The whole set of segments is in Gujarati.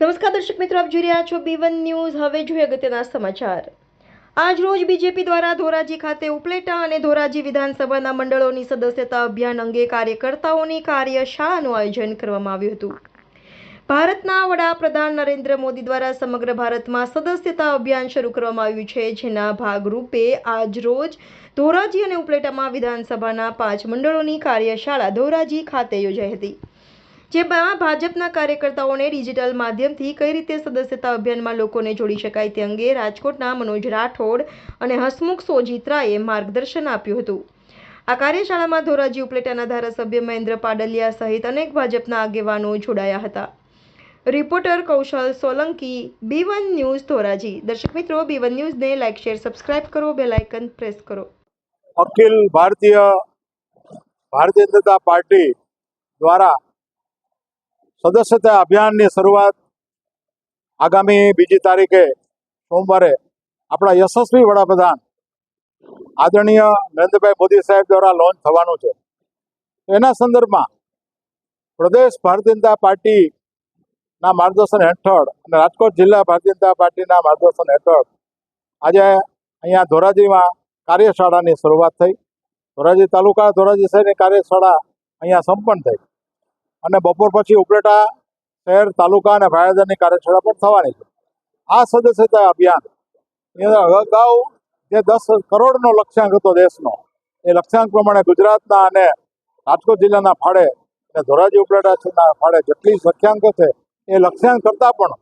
નમસ્કાર દર્શક મિત્રો, આપ જોઈ રહ્યા છો B1 ન્યૂઝ। હવે જોઈએ અગત્યના સમાચાર। આજ રોજ બીજેપી દ્વારા ધોરાજી ખાતે ઉપલેટા અને ધોરાજી વિધાનસભાના મંડળોની સદસ્યતા અભિયાન અંગે કાર્યકર્તાઓની કાર્યશાળાનું આયોજન કરવામાં આવ્યું હતું। ભારતના વડાપ્રધાન નરેન્દ્ર મોદી દ્વારા સમગ્ર ભારતમાં સદસ્યતા અભિયાન શરૂ કરવામાં આવ્યું છે, જેના ભાગરૂપે આજ રોજ ધોરાજી અને ઉપલેટામાં વિધાનસભાના 5 મંડળોની કાર્યશાળા ધોરાજી ખાતે યોજાઈ હતી, જેમાં ભાજપના કાર્યકર્તાઓને ડિજિટલ માધ્યમથી કઈ રીતે સદસ્યતા અભિયાનમાં લોકોને જોડી શકાય તે અંગે રાજકોટના મનોજ રાઠોડ અને હસમુખ સોજીત્રાએ માર્ગદર્શન આપ્યું હતું। આ કાર્યશાળામાં ધોરાજી ઉપલેટાના ધારાસભ્ય મહેન્દ્ર પાડલિયા સહિત અનેક ભાજપના આગેવાનો જોડાયા હતા। રિપોર્ટર કૌશલ સોલંકી, B1 ન્યૂઝ ધોરાજી। દર્શક મિત્રો, B1 ન્યૂઝને લાઇક, શેર, સબસ્ક્રાઇબ કરો, બેલ આઇકન પ્રેસ કરો। અખિલ ભારતીય જનતા પાર્ટી દ્વારા સદસ્યતા અભિયાનની શરૂઆત આગામી 2 તારીખે સોમવારે આપણા યશસ્વી વડાપ્રધાન આદરણીય નરેન્દ્રભાઈ મોદી સાહેબ દ્વારા લોન્ચ થવાનું છે। એના સંદર્ભમાં પ્રદેશ ભારતીય જનતા પાર્ટીના માર્ગદર્શન હેઠળ અને રાજકોટ જિલ્લા ભારતીય જનતા પાર્ટીના માર્ગદર્શન હેઠળ આજે અહીંયા ધોરાજીમાં કાર્યશાળાની શરૂઆત થઈ। ધોરાજી તાલુકા ધોરાજી શહેરની કાર્યશાળા અહીંયા સંપન્ન થઈ અને બપોર પછી ઉપલેટા શહેર, તાલુકા અને ભાયાદરની કાર્યશાળા પણ થવાની છે। આ સદસ્યતા અભિયાન અગાઉ જે 10 કરોડનો લક્ષ્યાંક હતો દેશનો, એ લક્ષ્યાંક પ્રમાણે ગુજરાતના અને રાજકોટ જિલ્લાના ફાળે અને ધોરાજી ઉપલેટાના ફાળે જેટલી લક્ષ્યાંકો છે એ લક્ષ્યાંક કરતાં પણ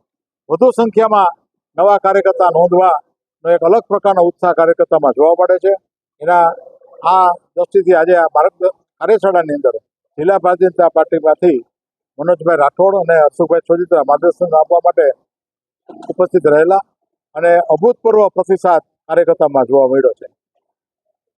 વધુ સંખ્યામાં નવા કાર્યકર્તા નોંધવાનો એક અલગ પ્રકારનો ઉત્સાહ કાર્યકર્તામાં જોવા મળે છે। એના આ દ્રષ્ટિથી આજે આ કાર્યશાળાની અંદર જિલ્લા ભારતીય જનતા પાર્ટીમાંથી મનોજભાઈ રાઠોડ અને હર્ષુભાઈ સોજીત્રા માર્ગદર્શન આપવા માટે ઉપસ્થિત રહેલા અને અભૂતપૂર્વ પ્રતિસાદ કાર્યકર્તામાં જોવા મળ્યો છે।